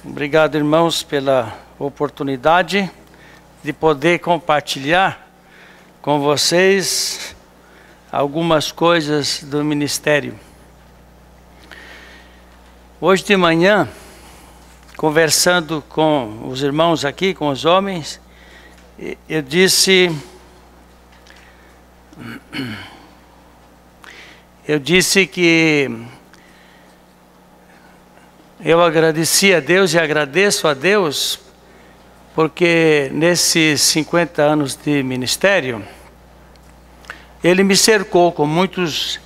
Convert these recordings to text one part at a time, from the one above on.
Obrigado, irmãos, pela oportunidade de poder compartilhar com vocês algumas coisas do ministério. Hoje de manhã, conversando com os irmãos aqui, com os homens, eu disse que eu agradeci a Deus e agradeço a Deus porque nesses 50 anos de ministério, Ele me cercou com muitos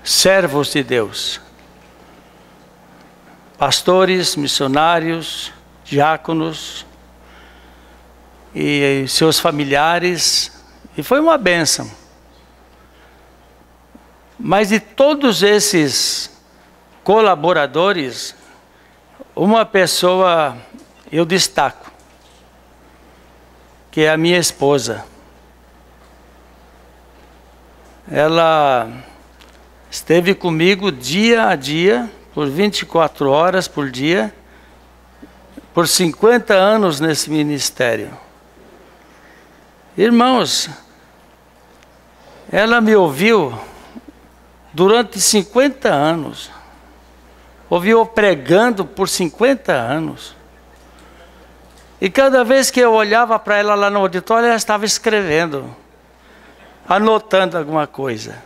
servos de Deus, pastores, missionários, diáconos e seus familiares, e foi uma bênção. Mas de todos esses colaboradores, uma pessoa eu destaco, que é a minha esposa. Ela esteve comigo dia a dia, por 24 horas por dia, por 50 anos nesse ministério. Irmãos, ela me ouviu durante 50 anos. Ouviu eu pregando por 50 anos. E cada vez que eu olhava para ela lá no auditório, ela estava escrevendo, anotando alguma coisa.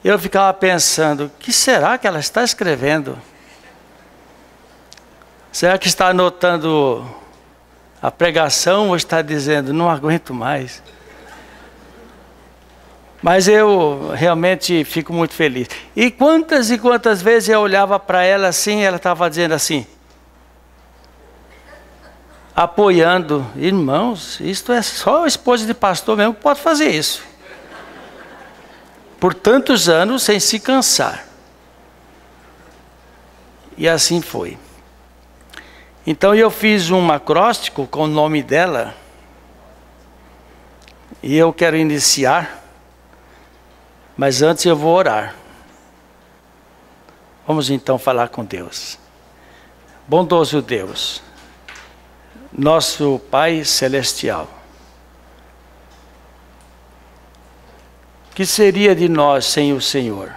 Eu ficava pensando, o que será que ela está escrevendo? Será que está anotando a pregação ou está dizendo, não aguento mais? Mas eu realmente fico muito feliz. E quantas vezes eu olhava para ela assim, ela estava dizendo assim, apoiando, irmãos, isto é só a esposa de pastor mesmo que pode fazer isso. Por tantos anos sem se cansar. E assim foi. Então eu fiz um acróstico com o nome dela. E eu quero iniciar. Mas antes eu vou orar. Vamos então falar com Deus. Bondoso Deus, nosso Pai Celestial, que seria de nós sem o Senhor?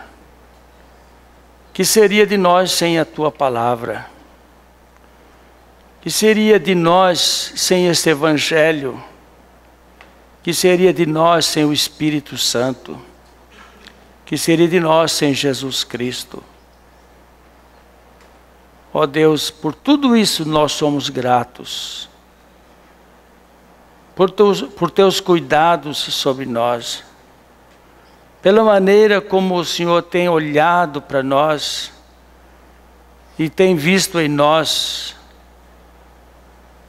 Que seria de nós sem a Tua Palavra? Que seria de nós sem este Evangelho? Que seria de nós sem o Espírito Santo? Que seria de nós sem Jesus Cristo? Ó Deus, por tudo isso nós somos gratos. Por teus cuidados sobre nós. Pela maneira como o Senhor tem olhado para nós e tem visto em nós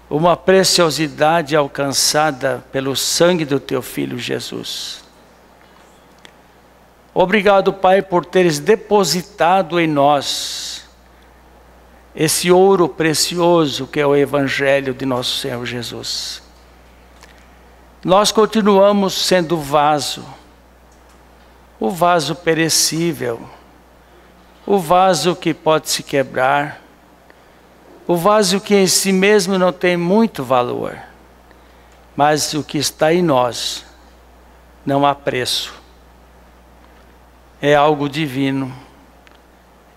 uma preciosidade alcançada pelo sangue do Teu Filho Jesus. Obrigado, Pai, por teres depositado em nós esse ouro precioso que é o Evangelho de nosso Senhor Jesus. Nós continuamos sendo o vaso perecível, o vaso que pode se quebrar, o vaso que em si mesmo não tem muito valor, mas o que está em nós não há preço. É algo divino,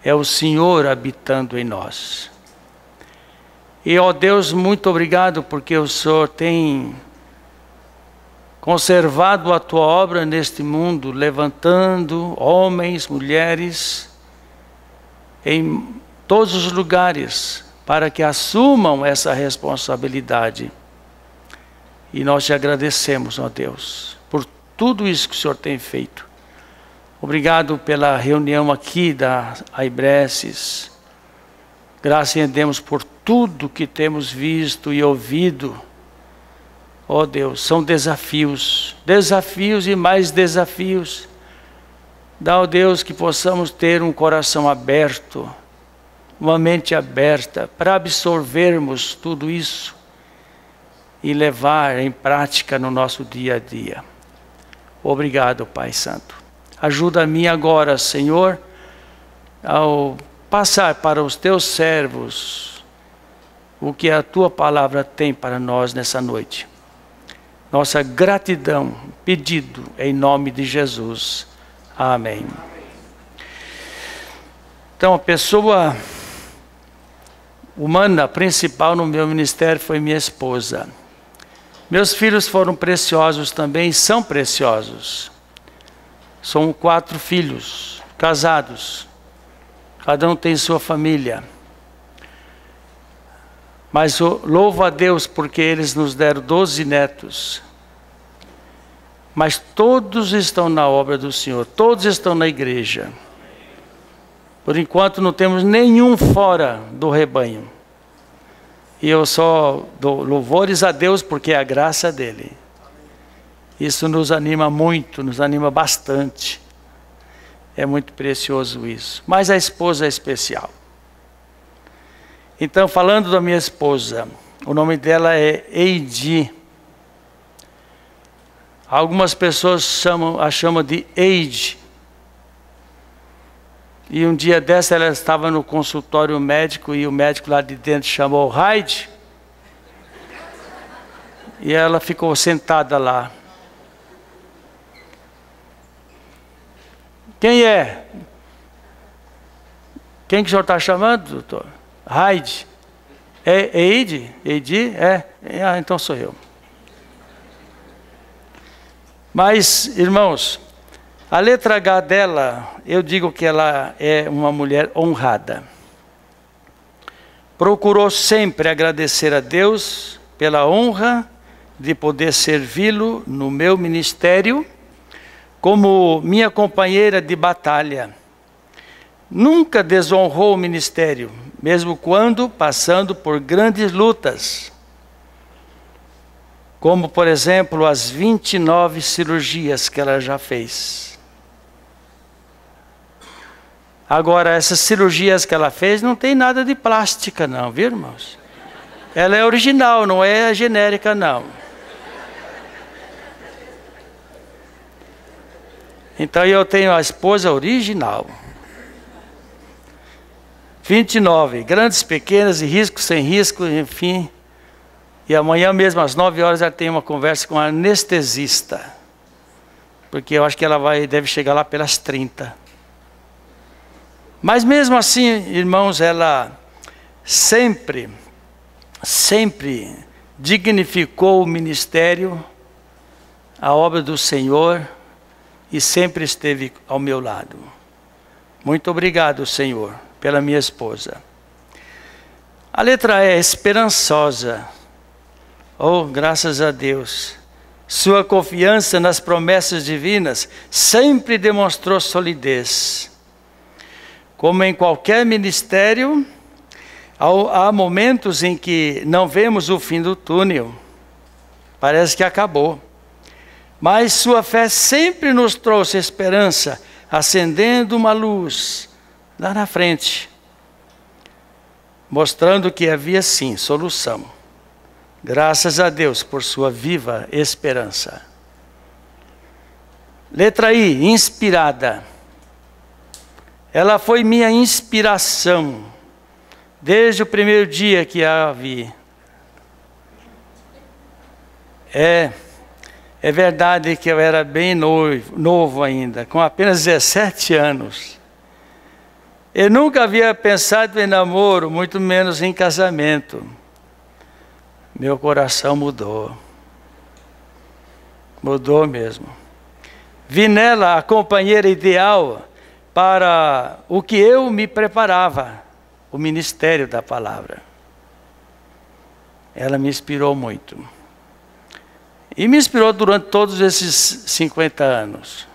é o Senhor habitando em nós. E ó Deus, muito obrigado porque o Senhor tem conservado a Tua obra neste mundo, levantando homens, mulheres, em todos os lugares, para que assumam essa responsabilidade. E nós te agradecemos, ó Deus, por tudo isso que o Senhor tem feito. Obrigado pela reunião aqui da Aibreces. Graças a Deus por tudo que temos visto e ouvido. Ó Deus, são desafios, desafios e mais desafios. Dá, ó Deus, que possamos ter um coração aberto, uma mente aberta, para absorvermos tudo isso e levar em prática no nosso dia a dia. Obrigado, Pai Santo. Ajuda-me agora, Senhor, ao passar para os teus servos o que a tua palavra tem para nós nessa noite. Nossa gratidão, pedido em nome de Jesus. Amém. Então, a pessoa humana principal no meu ministério foi minha esposa. Meus filhos foram preciosos também, são preciosos. São 4 filhos, casados. Cada um tem sua família. Mas eu louvo a Deus porque eles nos deram 12 netos. Mas todos estão na obra do Senhor, todos estão na igreja. Por enquanto não temos nenhum fora do rebanho. E eu só dou louvores a Deus porque é a graça dele. Isso nos anima muito, nos anima bastante. É muito precioso isso. Mas a esposa é especial. Então, falando da minha esposa, o nome dela é Eidi. Algumas pessoas a chamam de Eide. E um dia dessa ela estava no consultório médico e o médico lá de dentro chamou Raide. E ela ficou sentada lá. Quem é? Quem que o senhor está chamando, doutor? Raide. É Eide? Eidi? Então sou eu. Mas, irmãos, a letra H dela, eu digo que ela é uma mulher honrada. Procurou sempre agradecer a Deus pela honra de poder servi-lo no meu ministério como minha companheira de batalha. Nunca desonrou o ministério, mesmo quando passando por grandes lutas. Como, por exemplo, as 29 cirurgias que ela já fez. Agora, essas cirurgias que ela fez não tem nada de plástica não, viu, irmãos? Ela é original, não é genérica não. Então eu tenho a esposa original. 29, grandes, pequenas, e risco, sem risco, enfim. E amanhã mesmo, às 9 horas, ela tem uma conversa com a anestesista. Porque eu acho que ela deve chegar lá pelas 30. Mas mesmo assim, irmãos, ela sempre dignificou o ministério, a obra do Senhor, e sempre esteve ao meu lado. Muito obrigado, Senhor, pela minha esposa. A letra E, esperançosa. Oh, graças a Deus. Sua confiança nas promessas divinas sempre demonstrou solidez. Como em qualquer ministério, há momentos em que não vemos o fim do túnel. Parece que acabou. Mas sua fé sempre nos trouxe esperança, acendendo uma luz lá na frente, mostrando que havia sim solução. Graças a Deus por sua viva esperança. Letra I, inspirada. Ela foi minha inspiração, desde o primeiro dia que a vi. É verdade que eu era bem novo ainda, com apenas 17 anos. Eu nunca havia pensado em namoro, muito menos em casamento. Meu coração mudou. Mudou mesmo. Vi nela a companheira ideal para o que eu me preparava, o ministério da palavra. Ela me inspirou muito. E me inspirou durante todos esses 50 anos.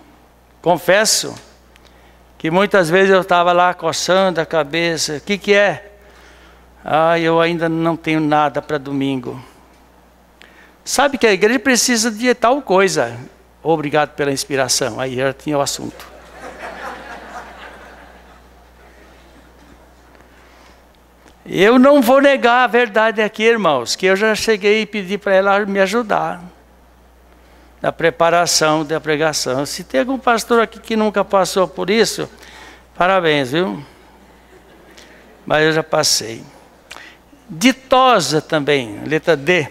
Confesso que muitas vezes eu estava lá coçando a cabeça. O que é? Eu ainda não tenho nada para domingo. Sabe que a igreja precisa de tal coisa. Obrigado pela inspiração. Aí já tinha o assunto. Eu não vou negar a verdade aqui, irmãos, que eu já cheguei e pedi para ela me ajudar na preparação da pregação. Se tem algum pastor aqui que nunca passou por isso, parabéns, viu? Mas eu já passei. Ditosa também, letra D.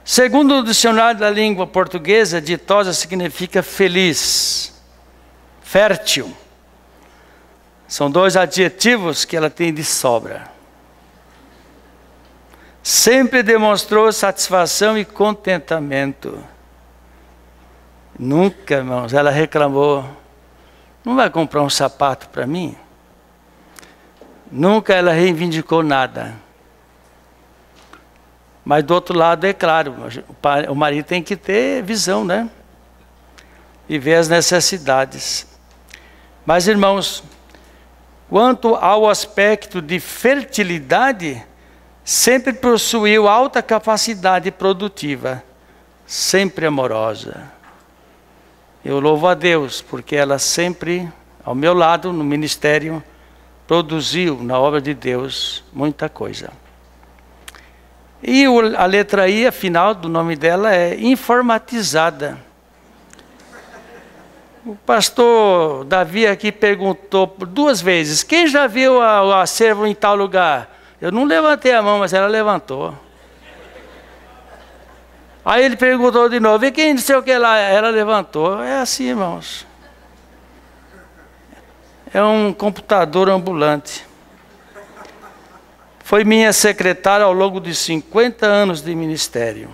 Segundo o dicionário da língua portuguesa, ditosa significa feliz, fértil. São 2 adjetivos que ela tem de sobra. Sempre demonstrou satisfação e contentamento. Nunca, irmãos, ela reclamou: não vai comprar um sapato para mim? Nunca ela reivindicou nada. Mas do outro lado, é claro, o marido tem que ter visão, né? E ver as necessidades. Mas, irmãos, quanto ao aspecto de fertilidade, sempre possuiu alta capacidade produtiva, sempre amorosa. Eu louvo a Deus, porque ela sempre, ao meu lado, no ministério, produziu na obra de Deus muita coisa. E a letra I, a final do nome dela é informatizada. O pastor Davi aqui perguntou por 2 vezes: quem já viu o acervo em tal lugar? Eu não levantei a mão, mas ela levantou. Aí ele perguntou de novo: e quem não sei o que lá? Ela levantou. É assim, irmãos. É um computador ambulante. Foi minha secretária ao longo de 50 anos de ministério.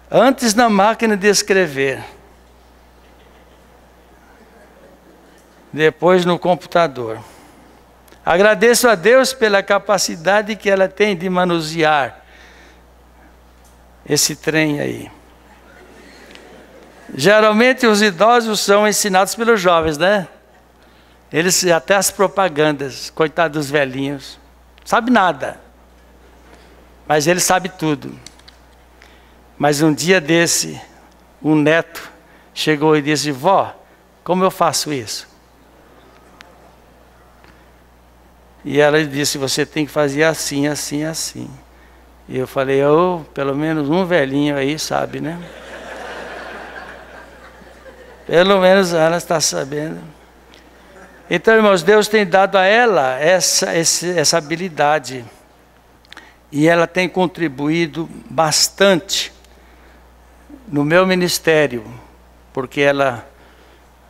Antes na máquina de escrever. Depois no computador. Agradeço a Deus pela capacidade que ela tem de manusear esse trem aí. Geralmente os idosos são ensinados pelos jovens, né? Eles, até as propagandas, coitados dos velhinhos. Sabe nada, mas ele sabe tudo. Mas um dia desse, um neto chegou e disse: vó, como eu faço isso? E ela disse: você tem que fazer assim, assim, assim. E eu falei: pelo menos um velhinho aí sabe, né? Pelo menos ela está sabendo. Então, irmãos, Deus tem dado a ela essa habilidade. E ela tem contribuído bastante no meu ministério, porque ela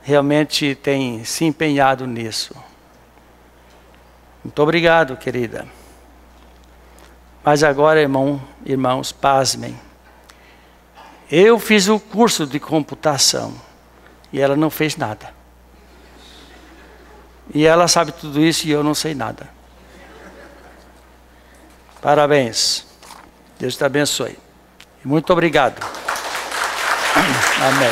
realmente tem se empenhado nisso. Muito obrigado, querida. Mas agora, irmãos, pasmem. Eu fiz o curso de computação e ela não fez nada. E ela sabe tudo isso e eu não sei nada. Parabéns. Deus te abençoe. Muito obrigado. Amém.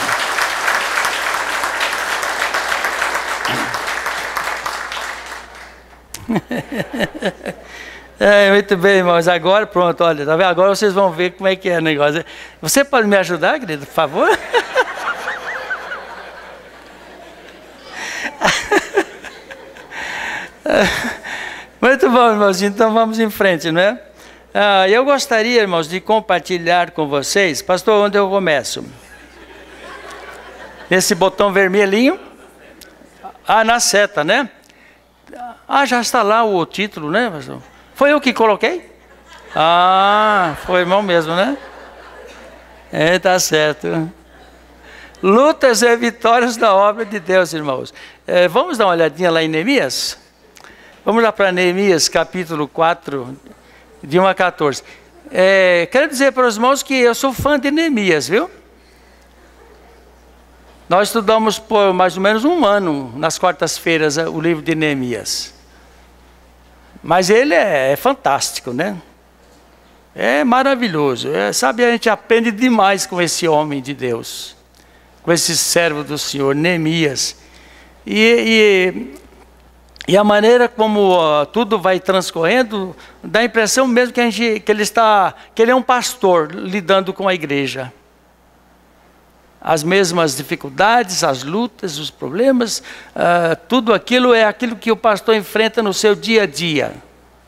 Muito bem, irmãos. Agora, pronto, olha, tá vendo? Agora vocês vão ver como é que é o negócio. Você pode me ajudar, querido, por favor? Muito bom, irmãos. Então vamos em frente, não é? Eu gostaria, irmãos, de compartilhar com vocês. Pastor, onde eu começo? Nesse botão vermelhinho? Na seta, né? Já está lá o título, né, pastor? Foi eu que coloquei? Foi irmão mesmo, né? Tá certo. Lutas e vitórias da obra de Deus, irmãos. Vamos dar uma olhadinha lá em Neemias? Vamos lá para Neemias, capítulo 4, de 1 a 14. Quero dizer para os irmãos que eu sou fã de Neemias, viu? Nós estudamos por mais ou menos 1 ano, nas quartas-feiras, o livro de Neemias. Mas ele é fantástico, né? É maravilhoso. Sabe, a gente aprende demais com esse homem de Deus, com esse servo do Senhor, Neemias. E a maneira como tudo vai transcorrendo, dá a impressão mesmo que ele é um pastor lidando com a igreja. As mesmas dificuldades, as lutas, os problemas, tudo aquilo é aquilo que o pastor enfrenta no seu dia a dia,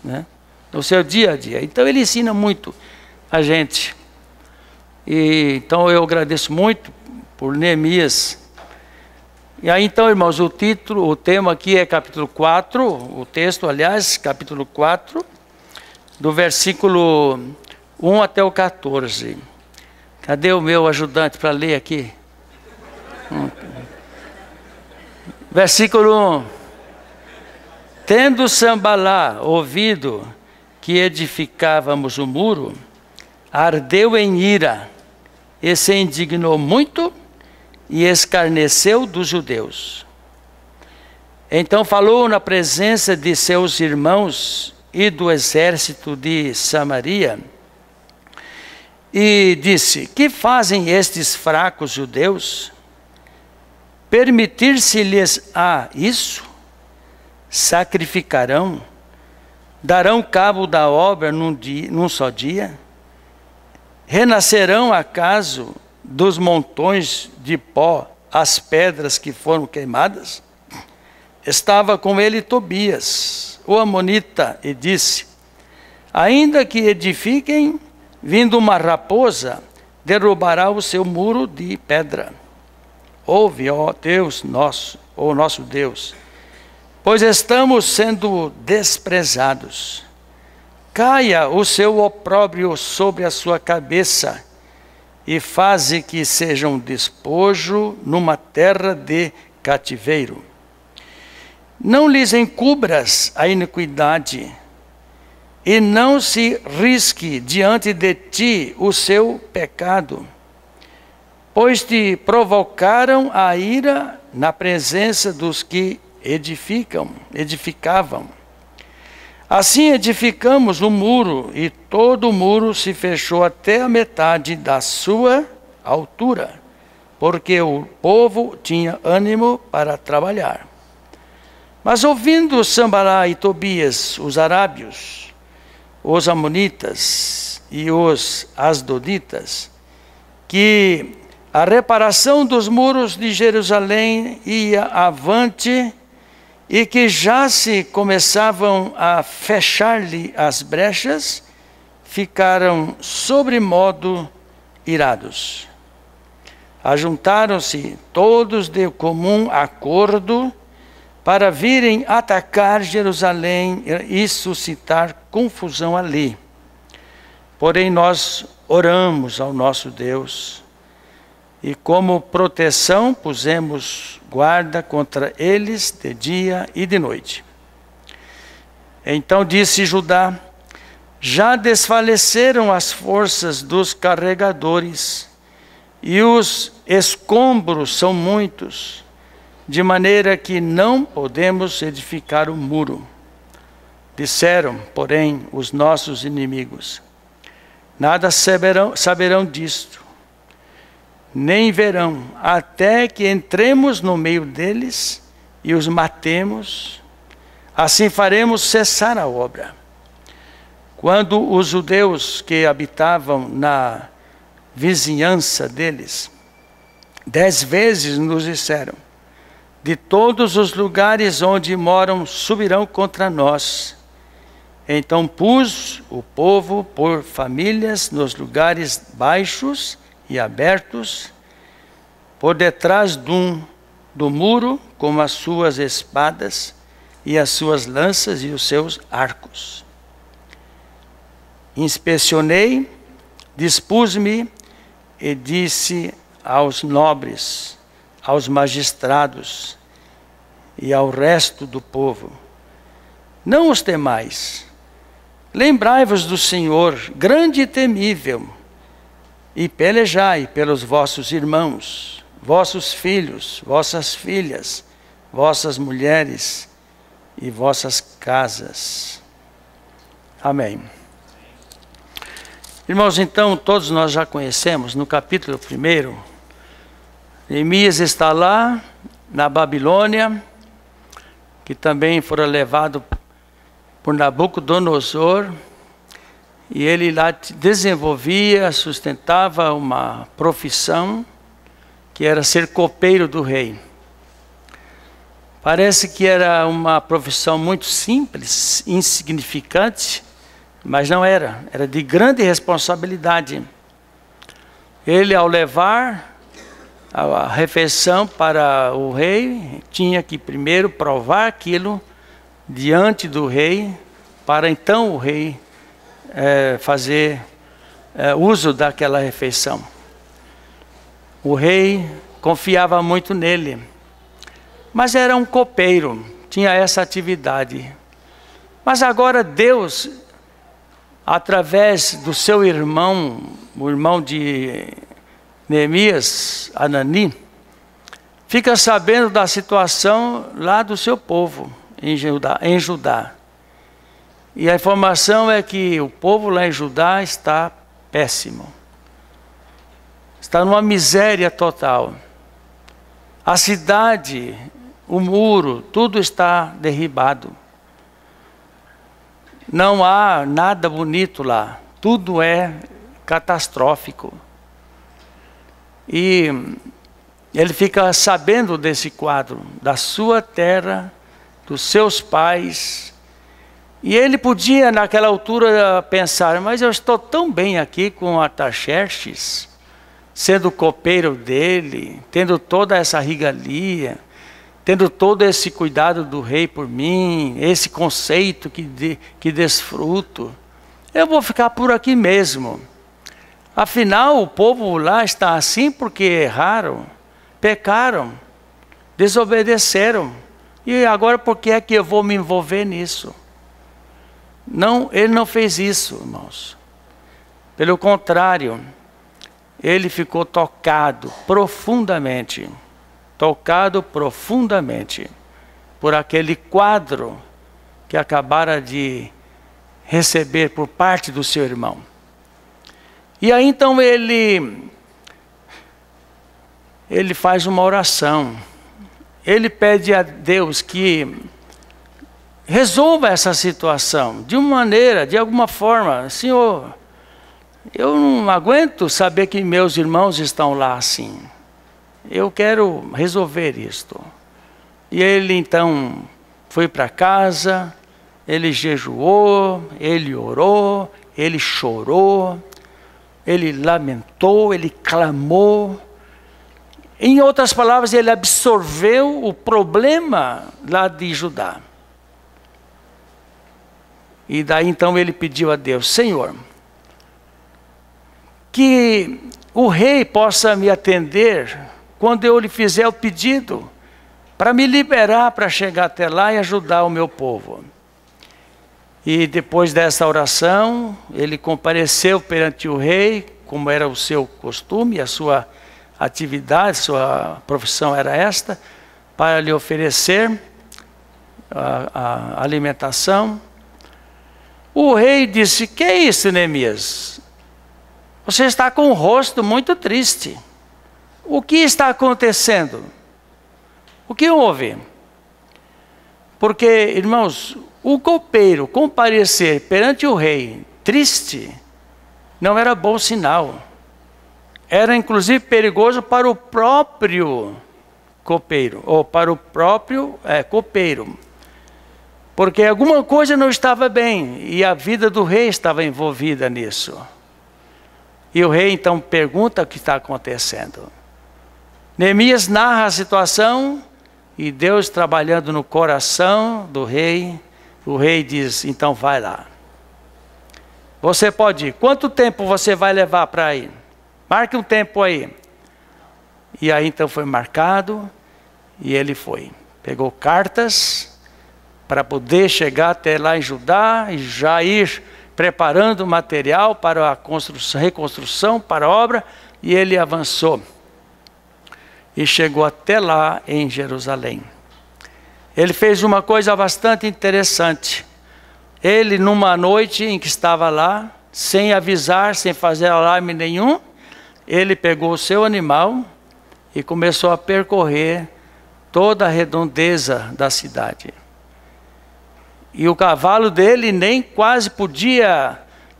né? No seu dia a dia. Então ele ensina muito a gente. Então eu agradeço muito por Neemias. E aí então, irmãos, o tema aqui é capítulo 4, o texto, aliás, capítulo 4, do versículo 1 até o 14. Cadê o meu ajudante para ler aqui? Versículo 1. Tendo Sambalá ouvido que edificávamos o muro, ardeu em ira e se indignou muito e escarneceu dos judeus. Então falou na presença de seus irmãos e do exército de Samaria e disse: que fazem estes fracos judeus? Permitir-se-lhes a isso? Sacrificarão? Darão cabo da obra num só dia? Renascerão acaso dos montões de pó as pedras que foram queimadas? Estava com ele Tobias, o amonita, e disse: ainda que edifiquem, vindo uma raposa, derrubará o seu muro de pedra. Ouve, ó Deus nosso, ó nosso Deus, pois estamos sendo desprezados. Caia o seu opróbrio sobre a sua cabeça, e faze que seja um despojo numa terra de cativeiro. Não lhes encubras a iniquidade, e não se risque diante de ti o seu pecado, pois te provocaram a ira na presença dos que edificavam. Assim edificamos o muro, e todo o muro se fechou até a metade da sua altura, porque o povo tinha ânimo para trabalhar. Mas ouvindo Sambalá e Tobias, os arábios, os amonitas e os asdoditas, que a reparação dos muros de Jerusalém ia avante, e que já se começavam a fechar-lhe as brechas, ficaram sobremodo irados. Ajuntaram-se todos de comum acordo para virem atacar Jerusalém e suscitar confusão ali. Porém nós oramos ao nosso Deus, e como proteção pusemos guarda contra eles de dia e de noite. Então disse Judá: já desfaleceram as forças dos carregadores, e os escombros são muitos, de maneira que não podemos edificar o muro. Disseram, porém, os nossos inimigos: nada saberão disto, nem verão, até que entremos no meio deles e os matemos. Assim faremos cessar a obra. Quando os judeus que habitavam na vizinhança deles 10 vezes nos disseram: de todos os lugares onde moram subirão contra nós. Então pus o povo por famílias nos lugares baixos e abertos, por detrás do muro, com as suas espadas e as suas lanças e os seus arcos. Inspecionei, dispus-me e disse aos nobres, aos magistrados e ao resto do povo: não os temais, lembrai-vos do Senhor, grande e temível, e pelejai pelos vossos irmãos, vossos filhos, vossas filhas, vossas mulheres e vossas casas. Amém. Irmãos, então, todos nós já conhecemos, no capítulo 1, Neemias está lá, na Babilônia, que também fora levado por Nabucodonosor, e ele lá desenvolvia, sustentava uma profissão, que era ser copeiro do rei. Parece que era uma profissão muito simples, insignificante, mas não era. Era de grande responsabilidade. Ele, ao levar a refeição para o rei, tinha que primeiro provar aquilo diante do rei, para então o rei fazer uso daquela refeição. O rei confiava muito nele, mas era um copeiro, tinha essa atividade. Mas agora Deus, através do seu irmão, o irmão de Neemias, Anani, fica sabendo da situação lá do seu povo, em Judá. E a informação é que o povo lá em Judá está péssimo. Está numa miséria total. A cidade, o muro, tudo está derribado. Não há nada bonito lá. Tudo é catastrófico. E ele fica sabendo desse quadro, da sua terra, dos seus pais. E ele podia, naquela altura, pensar, mas eu estou tão bem aqui com Artaxerxes, sendo copeiro dele, tendo toda essa regalia, tendo todo esse cuidado do rei por mim, esse conceito que desfruto. Eu vou ficar por aqui mesmo. Afinal, o povo lá está assim porque erraram, pecaram, desobedeceram. E agora por que é que eu vou me envolver nisso? Não, ele não fez isso, irmãos. Pelo contrário, ele ficou tocado profundamente por aquele quadro que acabara de receber por parte do seu irmão. E aí então ele faz uma oração. Ele pede a Deus que resolva essa situação de uma maneira, de alguma forma. Senhor, eu não aguento saber que meus irmãos estão lá assim. Eu quero resolver isto. E ele então foi para casa, ele jejuou, ele orou, ele chorou, ele lamentou, ele clamou. Em outras palavras, ele absorveu o problema lá de Judá. E daí então ele pediu a Deus, Senhor, que o rei possa me atender quando eu lhe fizer o pedido, para me liberar para chegar até lá e ajudar o meu povo. E depois dessa oração, ele compareceu perante o rei, como era o seu costume, a sua atividade, sua profissão era esta, para lhe oferecer a alimentação. O rei disse, que é isso, Neemias? Você está com o rosto muito triste. O que está acontecendo? O que houve? Porque, irmãos, o copeiro comparecer perante o rei triste não era bom sinal. Era inclusive perigoso para o próprio copeiro, ou para o próprio copeiro. Porque alguma coisa não estava bem, e a vida do rei estava envolvida nisso. E o rei então pergunta o que está acontecendo. Neemias narra a situação, e Deus trabalhando no coração do rei, o rei diz, então vai lá. Você pode ir. Quanto tempo você vai levar para ir? Marque um tempo aí. E aí então foi marcado, e ele foi. Pegou cartas para poder chegar até lá em Judá e já ir preparando o material para a reconstrução, para a obra, e ele avançou. E chegou até lá em Jerusalém. Ele fez uma coisa bastante interessante. Ele, numa noite em que estava lá, sem avisar, sem fazer alarme nenhum, ele pegou o seu animal e começou a percorrer toda a redondeza da cidade. E o cavalo dele nem quase podia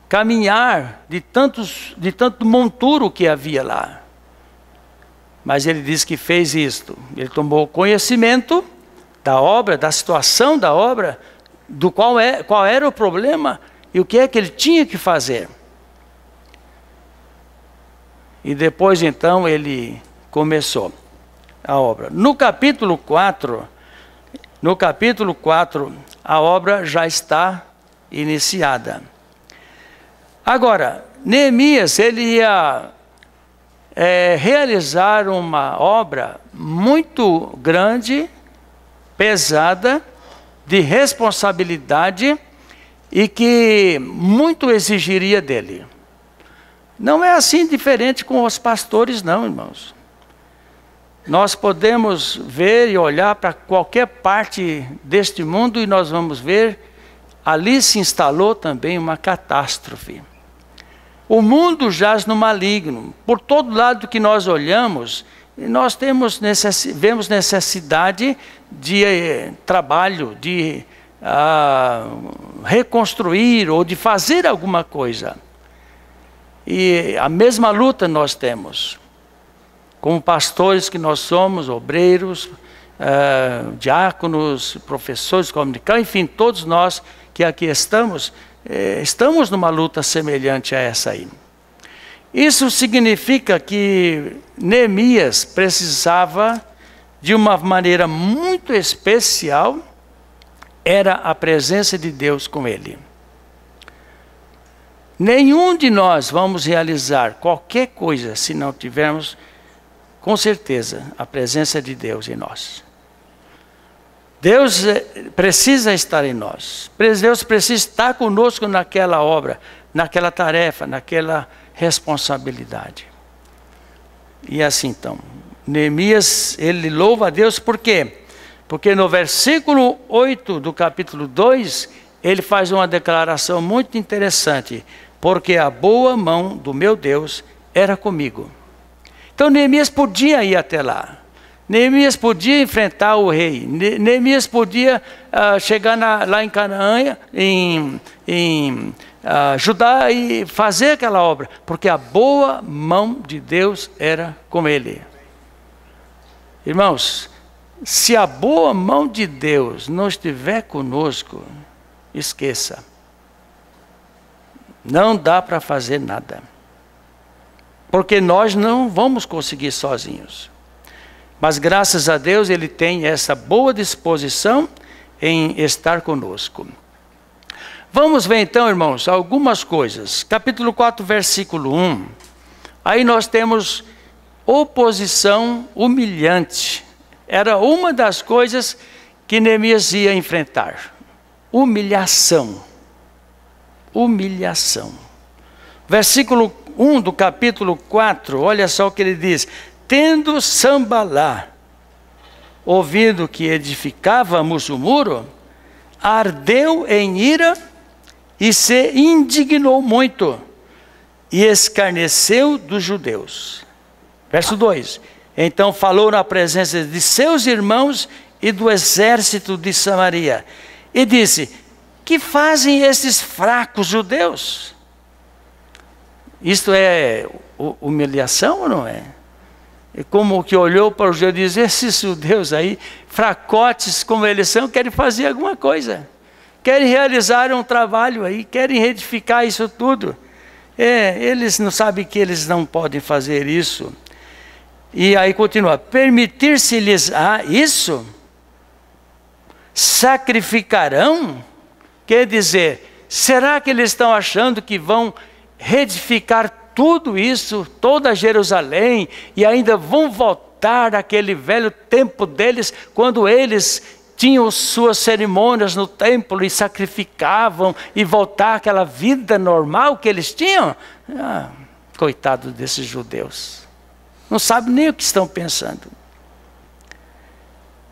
caminhar de tanto monturo que havia lá. Mas ele disse que fez isto. Ele tomou conhecimento da obra, da situação da obra, qual era o problema e o que é que ele tinha que fazer. E depois então ele começou a obra. No capítulo 4, a obra já está iniciada. Agora, Neemias, ele ia realizar uma obra muito grande, pesada, de responsabilidade e que muito exigiria dele. Não é assim diferente com os pastores, não, irmãos. Nós podemos ver e olhar para qualquer parte deste mundo e nós vamos ver, ali se instalou também uma catástrofe. O mundo jaz no maligno. Por todo lado que nós olhamos, nós vemos necessidade de trabalho, de reconstruir ou de fazer alguma coisa. E a mesma luta nós temos. Como pastores que nós somos, obreiros, diáconos, professores, comunicantes, enfim, todos nós que aqui estamos numa luta semelhante a essa aí. Isso significa que Neemias precisava, de uma maneira muito especial, era a presença de Deus com ele. Nenhum de nós vamos realizar qualquer coisa se não tivermos, com certeza, a presença de Deus em nós. Deus precisa estar em nós. Deus precisa estar conosco naquela obra, naquela tarefa, naquela responsabilidade. E assim então, Neemias, ele louva a Deus por quê? Porque no versículo 8 do capítulo 2, ele faz uma declaração muito interessante. Porque a boa mão do meu Deus era comigo. Então Neemias podia ir até lá. Neemias podia enfrentar o rei. Neemias podia chegar lá em Canaã, em Judá, e fazer aquela obra. Porque a boa mão de Deus era com ele. Irmãos, se a boa mão de Deus não estiver conosco, esqueça. Não dá para fazer nada. Porque nós não vamos conseguir sozinhos. Mas graças a Deus ele tem essa boa disposição em estar conosco. Vamos ver então, irmãos, algumas coisas. Capítulo 4, versículo 1. Aí nós temos oposição humilhante. Era uma das coisas que Neemias ia enfrentar. Humilhação. Humilhação. Versículo 1 do capítulo 4, olha só o que ele diz. Tendo Sambalá ouvido que edificávamos o muro, ardeu em ira e se indignou muito e escarneceu dos judeus. Verso 2. Então falou na presença de seus irmãos e do exército de Samaria e disse: que fazem esses fracos judeus? Isto é humilhação ou não é? É como que olhou para os judeus e disse: esses judeus aí, fracotes como eles são, querem fazer alguma coisa. Querem realizar um trabalho aí, querem edificar isso tudo. Eles não sabem que eles não podem fazer isso. E aí continua: permitir-se-lhes isso? Sacrificarão? Quer dizer, será que eles estão achando que vão reedificar tudo isso, toda Jerusalém, e ainda vão voltar àquele velho tempo deles, quando eles tinham suas cerimônias no templo e sacrificavam, e voltar àquela vida normal que eles tinham? Coitado desses judeus, não sabem nem o que estão pensando.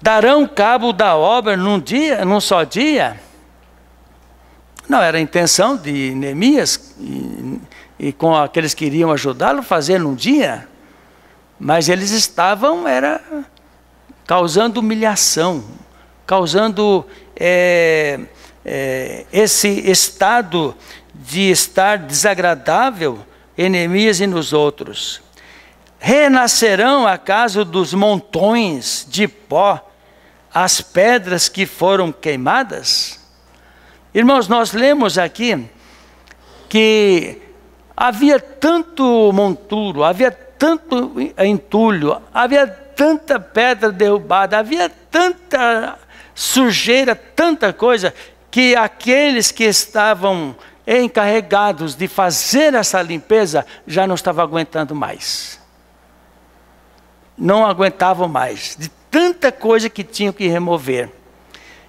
Darão cabo da obra num só dia? Não era a intenção de Neemias e com aqueles que iriam ajudá-lo fazer num dia, mas eles estavam causando humilhação, causando esse estado de estar desagradável em Neemias e nos outros. Renascerão acaso dos montões de pó as pedras que foram queimadas? Irmãos, nós lemos aqui que havia tanto monturo, havia tanto entulho, havia tanta pedra derrubada, havia tanta sujeira, tanta coisa, que aqueles que estavam encarregados de fazer essa limpeza já não estavam aguentando mais. Não aguentavam mais, de tanta coisa que tinham que remover.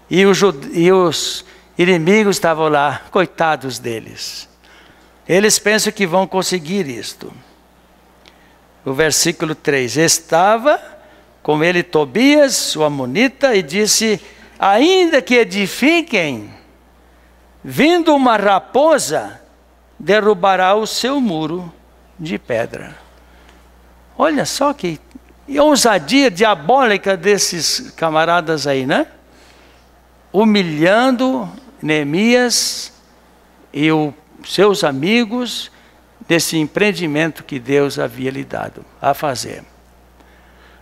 E os inimigos estavam lá, coitados deles. Eles pensam que vão conseguir isto. O versículo 3. Estava com ele Tobias, o amonita, e disse: ainda que edifiquem, vindo uma raposa, derrubará o seu muro de pedra. Olha só que ousadia diabólica desses camaradas aí, né? Humilhando Neemias e os seus amigos desse empreendimento que Deus havia lhe dado a fazer.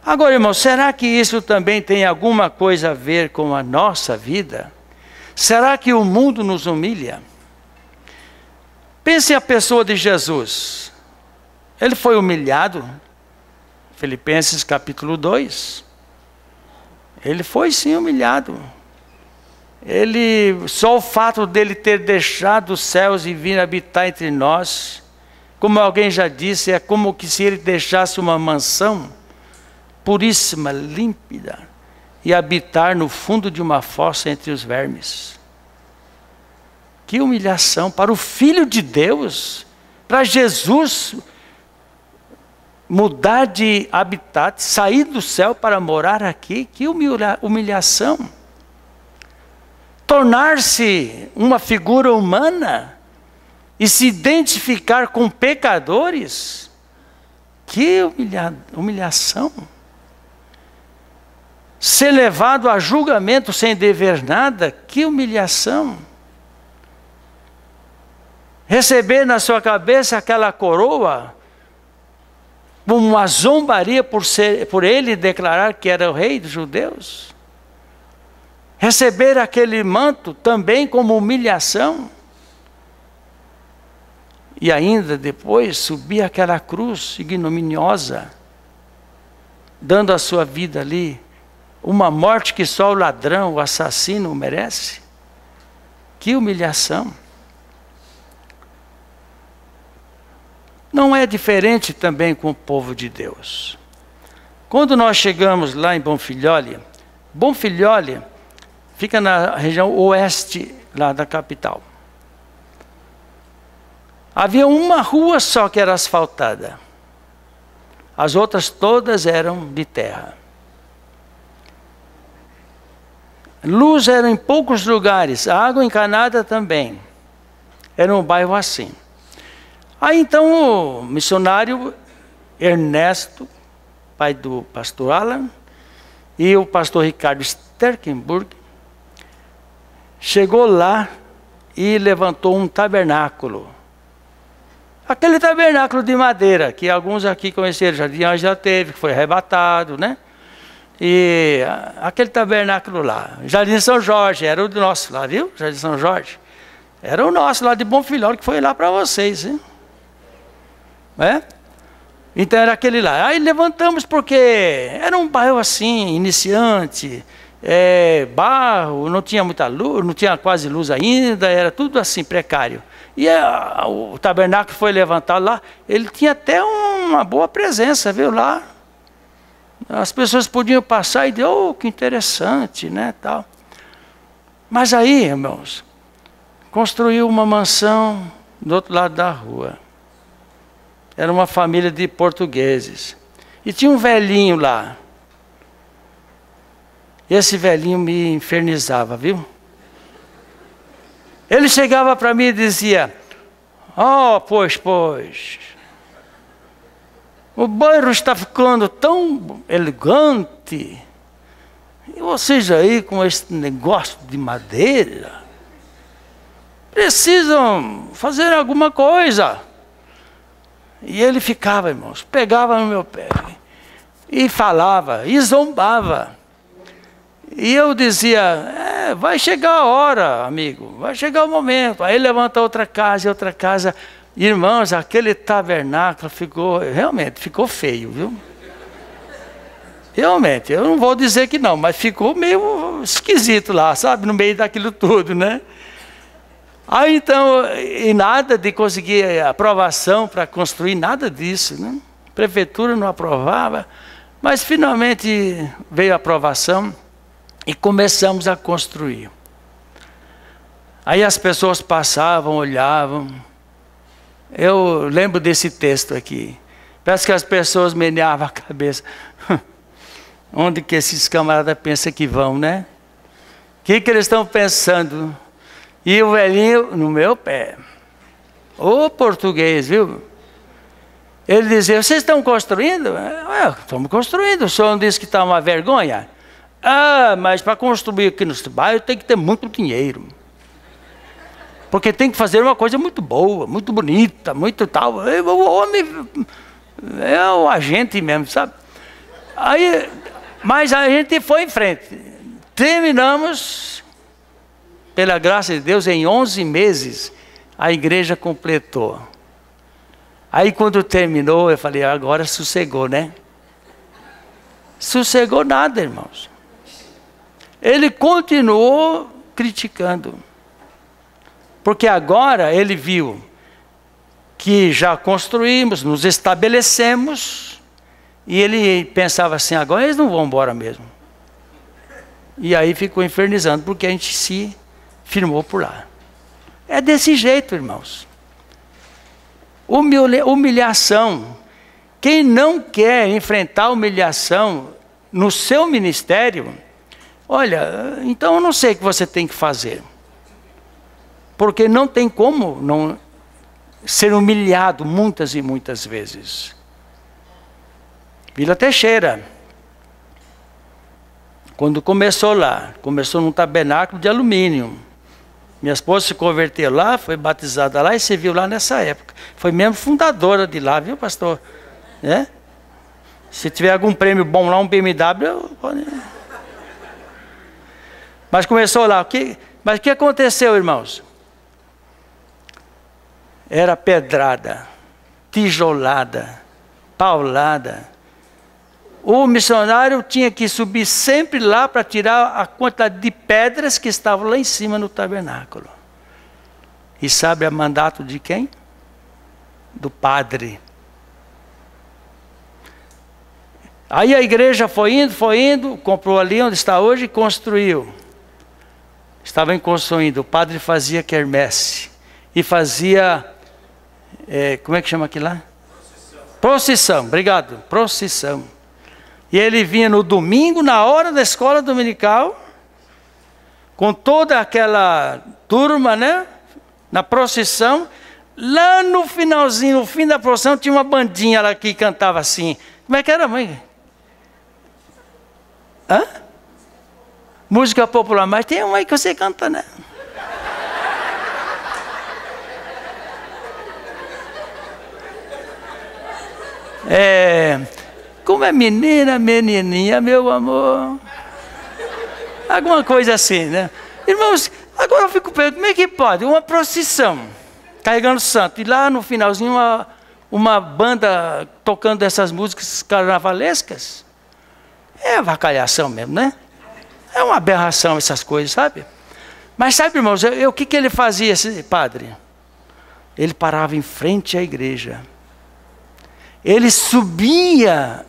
Agora, irmão, será que isso também tem alguma coisa a ver com a nossa vida? Será que o mundo nos humilha? Pense a pessoa de Jesus. Ele foi humilhado. Filipenses capítulo 2. Ele foi sim humilhado. Só o fato dele ter deixado os céus e vir habitar entre nós, como alguém já disse, é como que se ele deixasse uma mansão puríssima, límpida, e habitar no fundo de uma fossa entre os vermes. Que humilhação para o Filho de Deus, para Jesus mudar de habitat, sair do céu para morar aqui. Que humilhação. Tornar-se uma figura humana e se identificar com pecadores. Que humilhação. Ser levado a julgamento sem dever nada. Que humilhação. Receber na sua cabeça aquela coroa, uma zombaria por ele declarar que era o rei dos judeus. Receber aquele manto também como humilhação. E ainda depois subir aquela cruz ignominiosa, dando a sua vida ali, uma morte que só o ladrão, o assassino merece. Que humilhação. Não é diferente também com o povo de Deus. Quando nós chegamos lá em Bonfilhole fica na região oeste lá da capital. Havia uma rua só que era asfaltada. As outras todas eram de terra. Luz era em poucos lugares, a água encanada também. Era um bairro assim. Aí então o missionário Ernesto, pai do pastor Alan, e o pastor Ricardo Sterkenburg, chegou lá e levantou um tabernáculo. Aquele tabernáculo de madeira, que alguns aqui conheceram, já teve, que foi arrebatado, né? E aquele tabernáculo lá, Jardim São Jorge, era o nosso lá, viu? Jardim São Jorge. Era o nosso lá de Bonfilhole, que foi lá para vocês, hein? É? Então era aquele lá. Aí levantamos porque era um bairro assim, iniciante, barro, não tinha muita luz, não tinha quase luz ainda, era tudo assim precário. E o tabernáculo foi levantado lá, ele tinha até uma boa presença, viu, lá. As pessoas podiam passar e dizer, oh, que interessante, né, tal. Mas aí, irmãos, construiu uma mansão do outro lado da rua. Era uma família de portugueses. E tinha um velhinho lá. Esse velhinho me infernizava, viu? Ele chegava para mim e dizia, oh, pois, o bairro está ficando tão elegante. E vocês aí com esse negócio de madeira, precisam fazer alguma coisa. E ele ficava, irmãos, pegava no meu pé e falava, e zombava. E eu dizia, vai chegar a hora, amigo, vai chegar o momento. Aí levanta outra casa, Irmãos, aquele tabernáculo realmente ficou feio, viu? Realmente, eu não vou dizer que não, mas ficou meio esquisito lá, sabe? No meio daquilo tudo, né? Aí então, e nada de conseguir aprovação para construir, nada disso, né? A prefeitura não aprovava, mas finalmente veio a aprovação e começamos a construir. Aí as pessoas passavam, olhavam. Eu lembro desse texto aqui. Parece que as pessoas meneavam a cabeça. Onde que esses camaradas pensam que vão, né? O que eles estão pensando? E o velhinho no meu pé. Ô português, viu? Ele dizia, vocês estão construindo? Estamos construindo. O senhor não disse que está uma vergonha? Ah, mas para construir aqui no bairro tem que ter muito dinheiro. Porque tem que fazer uma coisa muito boa, muito bonita, muito tal. O homem é o agente mesmo, sabe? Aí, mas a gente foi em frente. Terminamos, pela graça de Deus, em 11 meses, a igreja completou. Aí quando terminou, eu falei, agora sossegou, né? Sossegou nada, irmãos. Ele continuou criticando. Porque agora ele viu que já construímos, nos estabelecemos, e ele pensava assim, agora eles não vão embora mesmo. E aí ficou infernizando, porque a gente se firmou por lá. É desse jeito, irmãos. Humilhação. Quem não quer enfrentar humilhação no seu ministério, olha, então eu não sei o que você tem que fazer. Porque não tem como não ser humilhado muitas e muitas vezes. Vila Teixeira, quando começou lá, começou num tabernáculo de alumínio. Minha esposa se converteu lá, foi batizada lá e serviu lá nessa época. Foi mesmo fundadora de lá, viu, pastor? É? Se tiver algum prêmio bom lá, um BMW, pode... Mas começou lá. Mas o que aconteceu, irmãos? Era pedrada, tijolada, paulada. O missionário tinha que subir sempre lá para tirar a quantidade de pedras que estavam lá em cima no tabernáculo. E sabe a mandato de quem? Do padre. Aí a igreja foi indo, comprou ali onde está hoje e construiu. Estavam construindo, o padre fazia quermesse. E fazia... como é que chama aquilo lá? Procissão, obrigado, procissão. E ele vinha no domingo, na hora da escola dominical, com toda aquela turma, né? Na procissão. Lá no finalzinho, no fim da procissão, tinha uma bandinha lá que cantava assim. Como é que era, mãe? Hã? Música popular, mas tem uma aí que você canta, né? Como é menina, menininha, meu amor. Alguma coisa assim, né? Irmãos, agora eu fico perguntando, como é que pode? Uma procissão, carregando santo, e lá no finalzinho uma banda tocando essas músicas carnavalescas. É avacalhação mesmo, né? É uma aberração essas coisas, sabe? Mas sabe, irmãos, o que ele fazia, esse padre? Ele parava em frente à igreja. Ele subia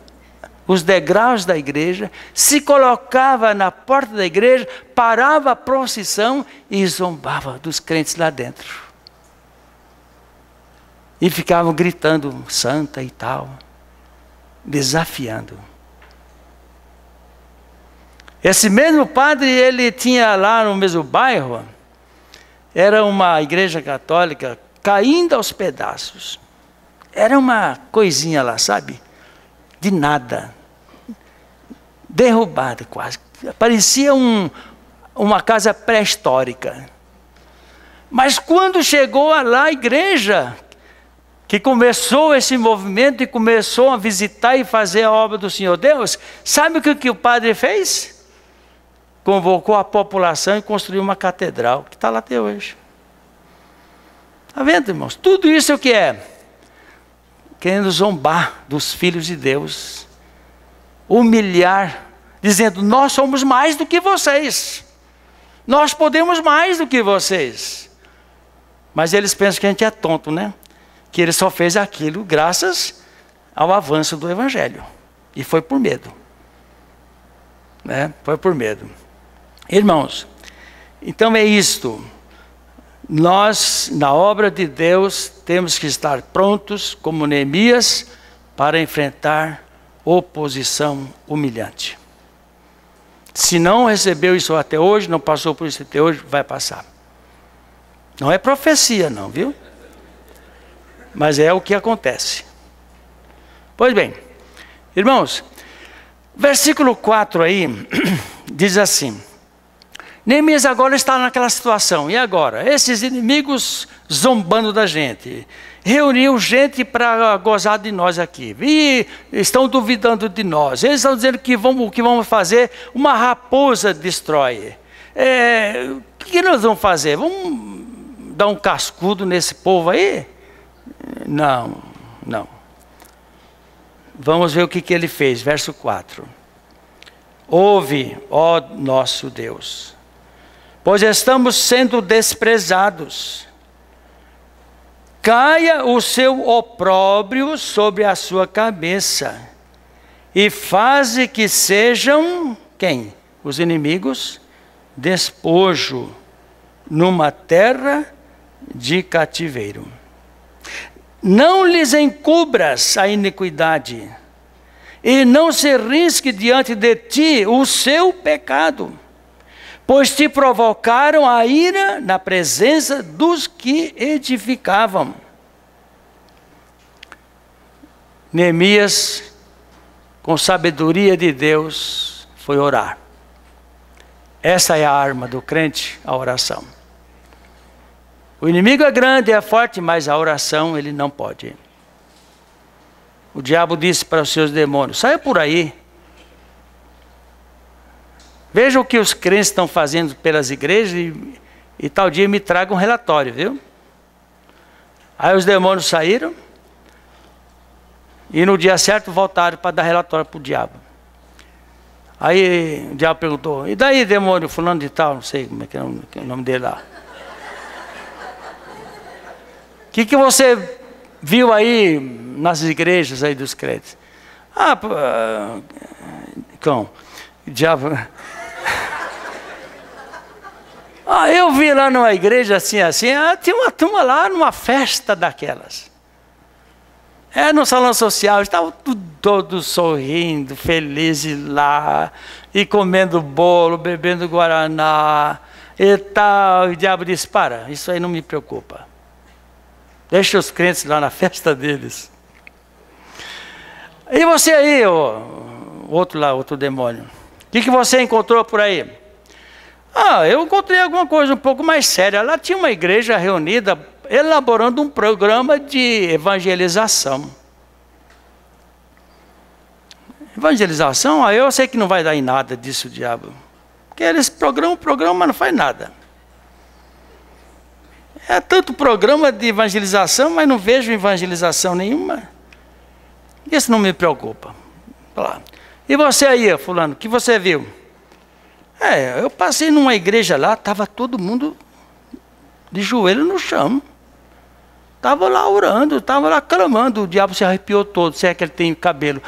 os degraus da igreja, se colocava na porta da igreja, parava a procissão e zombava dos crentes lá dentro. E ficavam gritando, santa e tal, desafiando. Esse mesmo padre, ele tinha lá no mesmo bairro, era uma igreja católica caindo aos pedaços. Era uma coisinha lá, sabe? De nada. Derrubada quase. Parecia uma casa pré-histórica. Mas quando chegou lá a igreja, que começou esse movimento e começou a visitar e fazer a obra do Senhor Deus, sabe o que o padre fez? Convocou a população e construiu uma catedral, que está lá até hoje. Está vendo, irmãos? Tudo isso é o que é? Querendo zombar dos filhos de Deus, humilhar, dizendo: nós somos mais do que vocês, nós podemos mais do que vocês. Mas eles pensam que a gente é tonto, né? Que ele só fez aquilo graças ao avanço do Evangelho. E foi por medo. Né? Foi por medo. Irmãos, então é isto. Nós, na obra de Deus, temos que estar prontos, como Neemias, para enfrentar oposição humilhante. Se não recebeu isso até hoje, não passou por isso até hoje, vai passar. Não é profecia não, viu? Mas é o que acontece. Pois bem, irmãos, versículo 4 aí, diz assim: Neemias agora está naquela situação. E agora? Esses inimigos zombando da gente. Reuniu gente para gozar de nós aqui. E estão duvidando de nós. Eles estão dizendo que o que vamos fazer, uma raposa destrói. O que nós vamos fazer? Vamos dar um cascudo nesse povo aí? Não, não. Vamos ver o que ele fez. Verso 4. Ouve, ó nosso Deus, pois estamos sendo desprezados. Caia o seu opróbrio sobre a sua cabeça, e faze que sejam, quem? Os inimigos, despojo, numa terra de cativeiro. Não lhes encubras a iniquidade, e não se risque diante de ti o seu pecado, pois te provocaram a ira na presença dos que edificavam. Neemias, com sabedoria de Deus, foi orar. Essa é a arma do crente, a oração. O inimigo é grande, é forte, mas a oração ele não pode. O diabo disse para os seus demônios: saia por aí. Veja o que os crentes estão fazendo pelas igrejas e tal dia me traga um relatório, viu? Aí os demônios saíram e no dia certo voltaram para dar relatório para o diabo. Aí o diabo perguntou: e daí, demônio fulano de tal, não sei como é que é o nome dele lá. O que você viu aí nas igrejas aí dos crentes? O diabo... eu vi lá numa igreja assim, tinha uma turma lá numa festa daquelas. No salão social, estavam todos sorrindo, felizes lá, e comendo bolo, bebendo guaraná, e tal. E o diabo disse: para, isso aí não me preocupa. Deixa os crentes lá na festa deles. E você aí, outro demônio, o que você encontrou por aí? Eu encontrei alguma coisa um pouco mais séria. Lá tinha uma igreja reunida, elaborando um programa de evangelização. Evangelização? Eu sei que não vai dar em nada disso, diabo. Porque eles programam, mas não faz nada. É tanto programa de evangelização, mas não vejo evangelização nenhuma. Isso não me preocupa. E você aí, fulano, o que você viu? Eu passei numa igreja lá, estava todo mundo de joelho no chão. Estava lá orando, estava lá clamando. O diabo se arrepiou todo, se é que ele tem cabelo.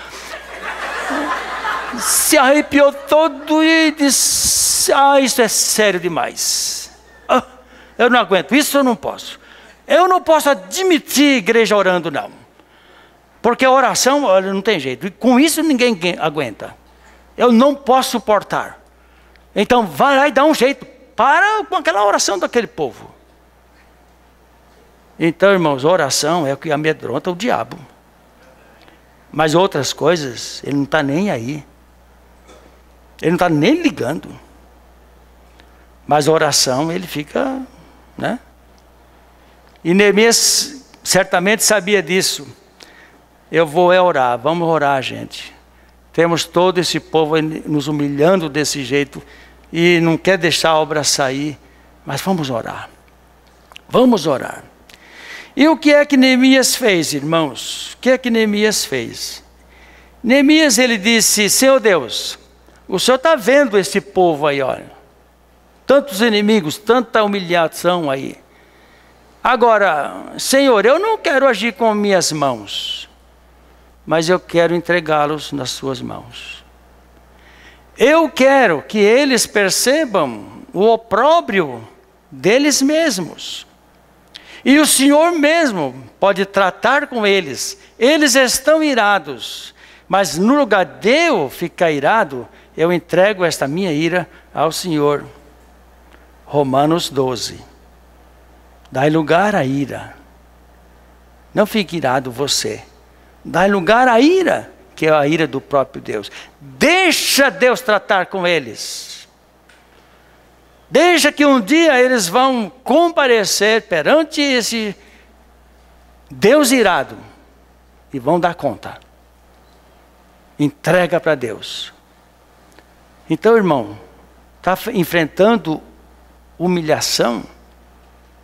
Se arrepiou todo e disse: isso é sério demais. Eu não aguento, isso eu não posso. Eu não posso admitir igreja orando, não. Porque a oração, olha, não tem jeito. E com isso ninguém aguenta. Eu não posso suportar. Então vai lá e dá um jeito. Para com aquela oração daquele povo. Então, irmãos, oração é o que amedronta o diabo. Mas outras coisas, ele não está nem aí. Ele não está nem ligando. Mas a oração, ele fica, né? E Neemias certamente sabia disso. Eu vou orar, vamos orar, gente. Temos todo esse povo nos humilhando desse jeito e não quer deixar a obra sair, mas vamos orar. Vamos orar. E o que é que Neemias fez, irmãos? O que é que Neemias fez? Neemias, ele disse: Senhor Deus, o Senhor está vendo esse povo aí, olha. Tantos inimigos, tanta humilhação aí. Agora, Senhor, eu não quero agir com minhas mãos, mas eu quero entregá-los nas suas mãos. Eu quero que eles percebam o opróbrio deles mesmos. E o Senhor mesmo pode tratar com eles. Eles estão irados, mas no lugar de eu ficar irado, eu entrego esta minha ira ao Senhor. Romanos 12. Dai lugar à ira. Não fique irado você. Dai lugar à ira, que é a ira do próprio Deus. Deixa Deus tratar com eles. Deixa que um dia eles vão comparecer perante esse Deus irado e vão dar conta. Entrega para Deus. Então, irmão, está enfrentando humilhação,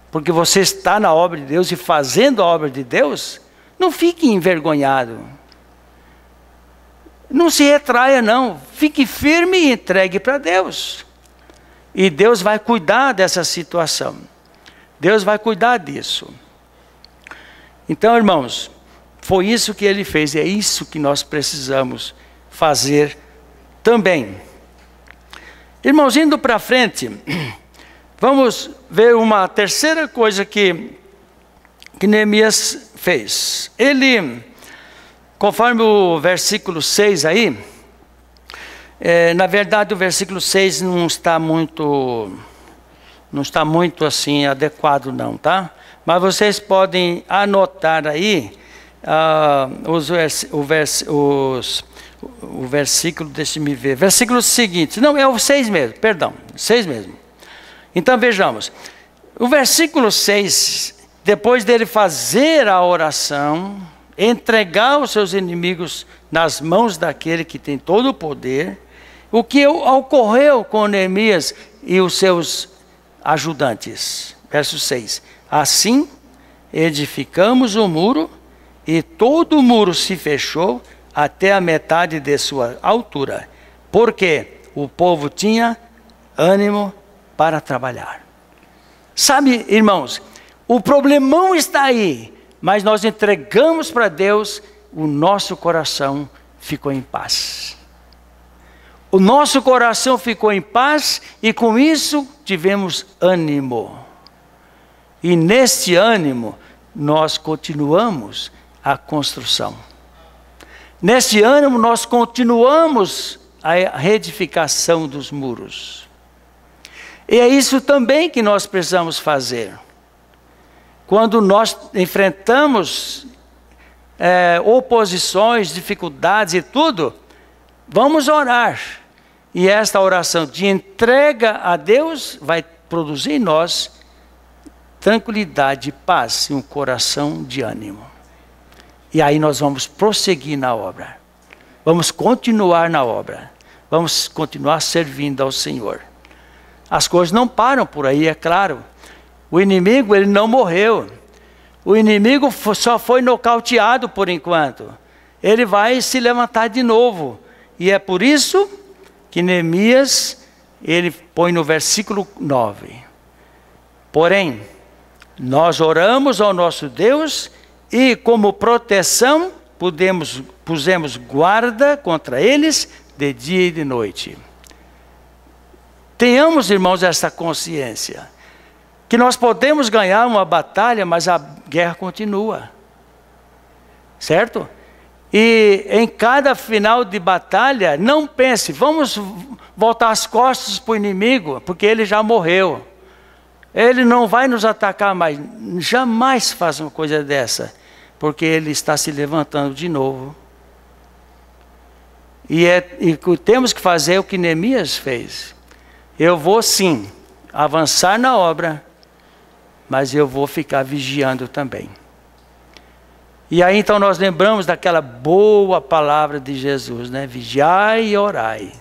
porque você está na obra de Deus e fazendo a obra de Deus, não fique envergonhado. Não se retraia não, fique firme e entregue para Deus. E Deus vai cuidar dessa situação. Deus vai cuidar disso. Então, irmãos, foi isso que ele fez, e é isso que nós precisamos fazer também. Irmãos, indo para frente, vamos ver uma terceira coisa que Neemias fez. Ele, conforme o versículo 6 aí, na verdade o versículo 6 não está muito assim adequado não, tá? Mas vocês podem anotar aí o versículo, deixe-me ver, versículo seguinte, não, é o 6 mesmo, perdão, 6 mesmo. Então vejamos, o versículo 6, depois dele fazer a oração, entregar os seus inimigos nas mãos daquele que tem todo o poder, o que ocorreu com Neemias e os seus ajudantes. Verso 6, assim edificamos o muro, e todo o muro se fechou até a metade de sua altura, porque o povo tinha ânimo para trabalhar. Sabe, irmãos, o problemão está aí, mas nós entregamos para Deus, o nosso coração ficou em paz. O nosso coração ficou em paz e com isso tivemos ânimo. E neste ânimo nós continuamos a construção. Neste ânimo nós continuamos a reedificação dos muros. E é isso também que nós precisamos fazer. Quando nós enfrentamos oposições, dificuldades e tudo, vamos orar. E esta oração de entrega a Deus vai produzir em nós tranquilidade, paz e um coração de ânimo. E aí nós vamos prosseguir na obra. Vamos continuar na obra. Vamos continuar servindo ao Senhor. As coisas não param por aí, é claro. O inimigo, ele não morreu. O inimigo só foi nocauteado por enquanto. Ele vai se levantar de novo. E é por isso que Neemias, ele põe no versículo 9. Porém, nós oramos ao nosso Deus e como proteção pusemos guarda contra eles de dia e de noite. Tenhamos, irmãos, essa consciência, que nós podemos ganhar uma batalha, mas a guerra continua. Certo? E em cada final de batalha, não pense, vamos voltar as costas para o inimigo, porque ele já morreu. Ele não vai nos atacar mais. Jamais faça uma coisa dessa, porque ele está se levantando de novo. E temos que fazer o que Neemias fez. Eu vou sim avançar na obra, mas eu vou ficar vigiando também. E aí então nós lembramos daquela boa palavra de Jesus, né? Vigiai e orai.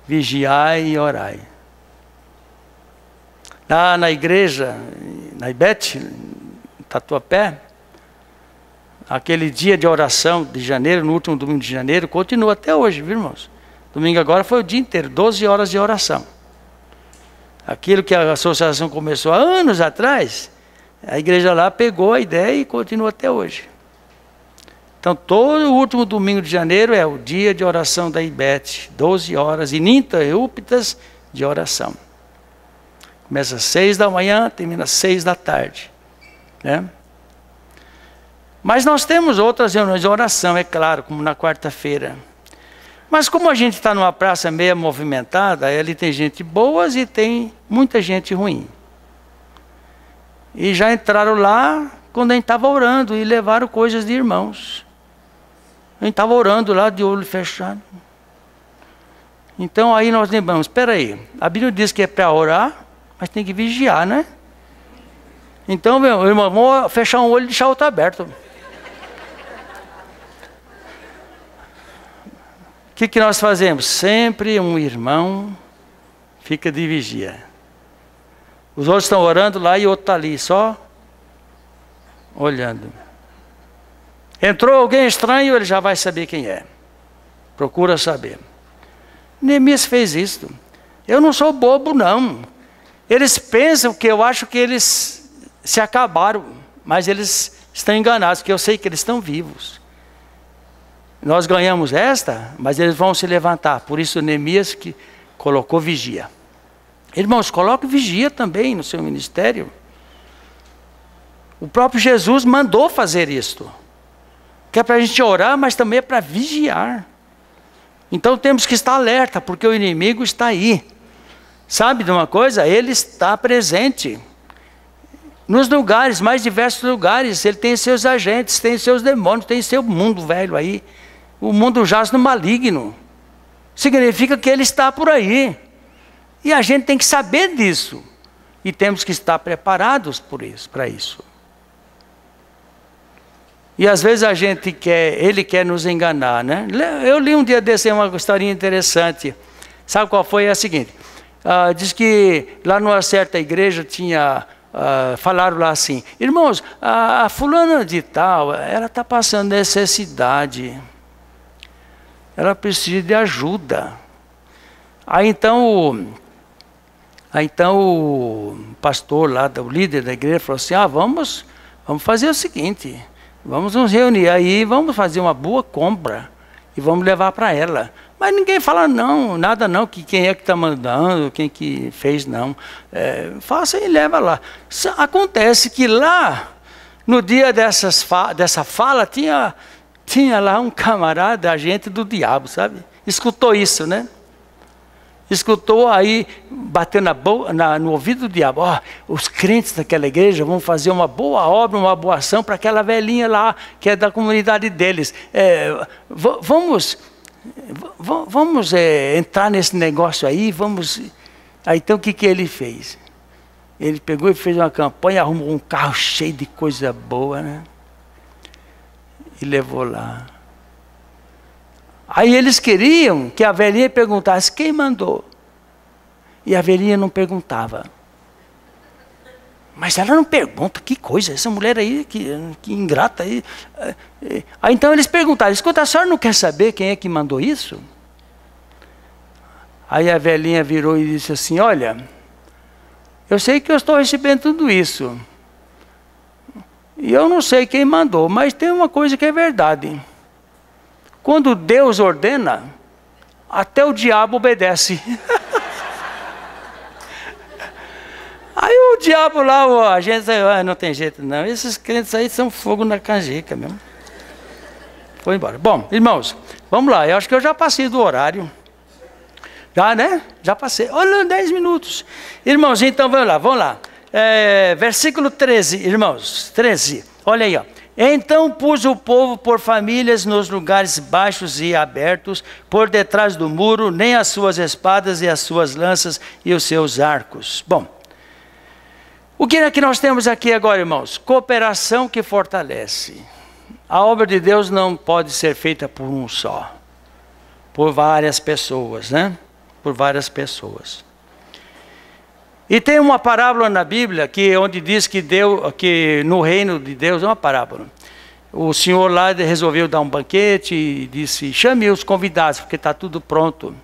Vigiai e orai. Lá na igreja, na IBET, Tatuapé. Aquele dia de oração de janeiro, no último domingo de janeiro, continua até hoje, viu, irmãos? Domingo agora foi o dia inteiro, 12 horas de oração. Aquilo que a associação começou há anos atrás, a igreja lá pegou a ideia e continua até hoje. Então, todo o último domingo de janeiro é o dia de oração da IBET, 12 horas ininterruptas de oração. Começa às 6 da manhã, termina às 6 da tarde. Né? Mas nós temos outras reuniões de oração, é claro, como na quarta-feira. Mas como a gente está numa praça meio movimentada, ali tem gente boa e tem muita gente ruim. E já entraram lá quando a gente estava orando e levaram coisas de irmãos. A gente estava orando lá de olho fechado. Então aí nós lembramos, espera aí, a Bíblia diz que é para orar, mas tem que vigiar, né? Então, meu irmão, vamos fechar um olho e deixar o outro aberto. O que nós fazemos? Sempre um irmão fica de vigia. Os outros estão orando lá e o outro está ali, só olhando. Entrou alguém estranho, ele já vai saber quem é. Procura saber. Neemias fez isso. Eu não sou bobo, não. Eles pensam que eu acho que eles se acabaram, mas eles estão enganados, porque eu sei que eles estão vivos. Nós ganhamos esta, mas eles vão se levantar. Por isso Neemias que colocou vigia. Irmãos, coloque vigia também no seu ministério. O próprio Jesus mandou fazer isto. Que é para a gente orar, mas também é para vigiar. Então temos que estar alerta, porque o inimigo está aí. Sabe de uma coisa? Ele está presente. Nos lugares, mais diversos lugares, ele tem seus agentes, tem seus demônios, tem seu mundo velho aí. O mundo jaz no maligno. Significa que ele está por aí. E a gente tem que saber disso. E temos que estar preparados para isso. E às vezes ele quer nos enganar, né? Eu li um dia desse uma historinha interessante. Sabe qual foi? É a seguinte. Diz que lá numa certa igreja falaram lá assim, irmãos, a fulana de tal, ela está passando necessidade. Ela precisa de ajuda. Aí então o pastor lá, o líder da igreja, falou assim, vamos fazer o seguinte, vamos nos reunir aí, vamos fazer uma boa compra e vamos levar para ela. Mas ninguém fala nada não, que quem é que está mandando, quem que fez não. Faça e leva lá. Acontece que lá, no dia dessa fala, tinha lá um camarada, agente do diabo, sabe? Escutou isso, né? Escutou aí, bateu no ouvido do diabo. Os crentes daquela igreja vão fazer uma boa obra, uma boa ação para aquela velhinha lá, que é da comunidade deles. Vamos entrar nesse negócio aí, Aí então o que ele fez? Ele pegou e fez uma campanha, arrumou um carro cheio de coisa boa, né? E levou lá. Aí eles queriam que a velhinha perguntasse quem mandou. E a velhinha não perguntava. Mas ela não pergunta, que coisa, essa mulher aí, que ingrata aí. Aí então eles perguntaram, escuta, a senhora não quer saber quem é que mandou isso? Aí a velhinha virou e disse assim, olha, eu sei que eu estou recebendo tudo isso. E eu não sei quem mandou, mas tem uma coisa que é verdade. Quando Deus ordena, até o diabo obedece. Aí o diabo lá, a gente não tem jeito não. Esses crentes aí são fogo na canjica mesmo. Foi embora. Bom, irmãos, vamos lá. Eu acho que eu já passei do horário. Já, né? Já passei. Olha, 10 minutos. Irmãos, então vamos lá. Versículo 13, irmãos. 13. Olha aí, ó. Então pus o povo por famílias nos lugares baixos e abertos, por detrás do muro, nem as suas espadas e as suas lanças e os seus arcos. Bom, o que é que nós temos aqui agora, irmãos? Cooperação que fortalece. A obra de Deus não pode ser feita por um só, por várias pessoas, né? Por várias pessoas. E tem uma parábola na Bíblia onde diz que no reino de Deus é uma parábola. O Senhor lá resolveu dar um banquete e disse: chame os convidados, porque está tudo pronto.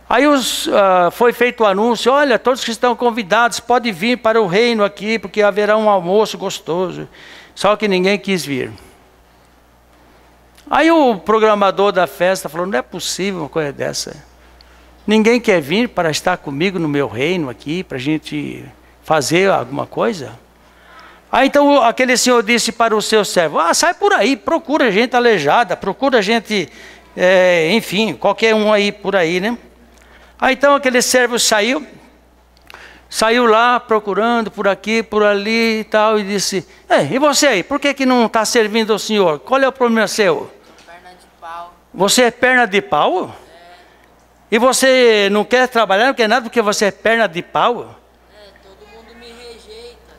Aí foi feito o anúncio: olha, todos que estão convidados podem vir para o reino aqui, porque haverá um almoço gostoso. Só que ninguém quis vir. Aí o programador da festa falou: não é possível uma coisa dessa. Ninguém quer vir para estar comigo no meu reino aqui, para a gente fazer alguma coisa? Aí então aquele senhor disse para o seu servo: sai por aí, procura gente aleijada, procura gente, enfim, qualquer um aí por aí, né? Aí então aquele servo saiu lá procurando por aqui, por ali e tal, e disse: e você aí, por que não está servindo ao senhor? Qual é o problema seu? Perna de pau. Você é perna de pau? E você não quer trabalhar, não quer nada, porque você é perna de pau? Todo mundo me rejeita.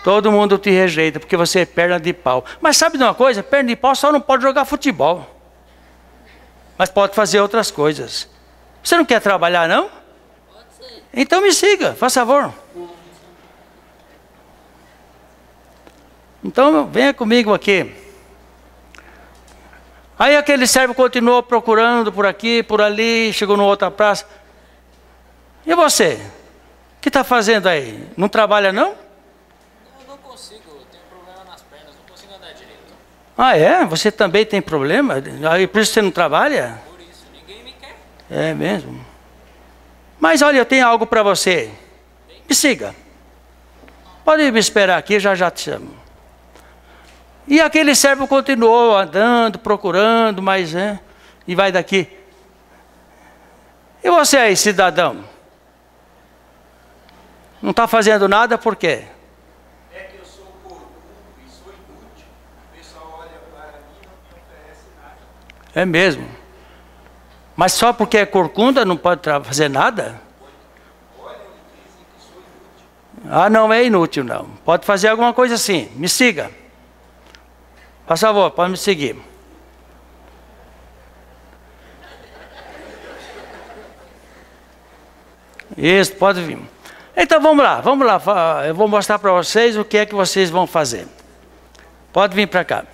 Todo mundo te rejeita, porque você é perna de pau. Mas sabe de uma coisa? Perna de pau só não pode jogar futebol. Mas pode fazer outras coisas. Você não quer trabalhar, não? Pode ser. Então me siga, faz favor. Então venha comigo aqui. Aí aquele servo continuou procurando por aqui, por ali, chegou numa outra praça. E você? O que está fazendo aí? Não trabalha não? Eu não consigo, eu tenho problema nas pernas, não consigo andar direito. Ah, é? Você também tem problema? Aí por isso você não trabalha? Por isso, ninguém me quer. É mesmo? Mas olha, eu tenho algo para você. Me siga. Pode me esperar aqui, já te chamo. E aquele servo continuou andando, procurando, mas e vai daqui. E você aí, cidadão? Não está fazendo nada por quê? É que eu sou corcunda e sou inútil. O pessoal olha para mim e não me oferece nada. É mesmo. Mas só porque é corcunda não pode fazer nada? Olha, dizem que sou inútil. Ah, não é inútil não. Pode fazer alguma coisa assim. Me siga. Por favor, pode me seguir. Isso, pode vir. Então vamos lá. Eu vou mostrar para vocês o que é que vocês vão fazer. Pode vir para cá.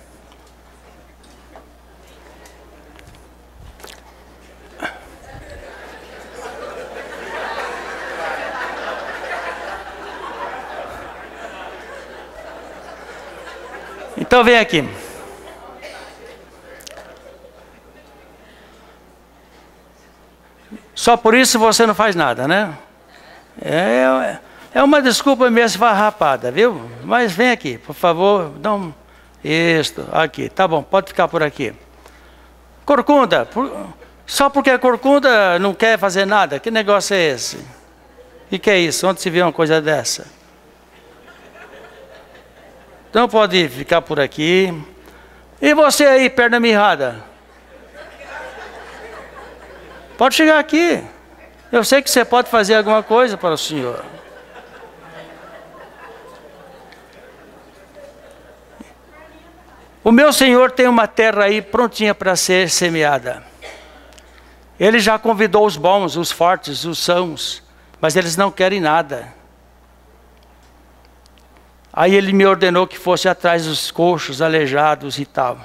Então vem aqui. Só por isso você não faz nada, né? É uma desculpa mesmo esfarrapada, viu? Mas vem aqui, por favor. Isso, aqui. Tá bom, pode ficar por aqui. Corcunda. Só porque é corcunda não quer fazer nada? Que negócio é esse? O que é isso? Onde se vê uma coisa dessa? Então pode ficar por aqui. E você aí, perna mirrada? Pode chegar aqui. Eu sei que você pode fazer alguma coisa para o Senhor. O meu Senhor tem uma terra aí prontinha para ser semeada. Ele já convidou os bons, os fortes, os sãos, mas eles não querem nada. Aí ele me ordenou que fosse atrás dos coxos, aleijados e tal.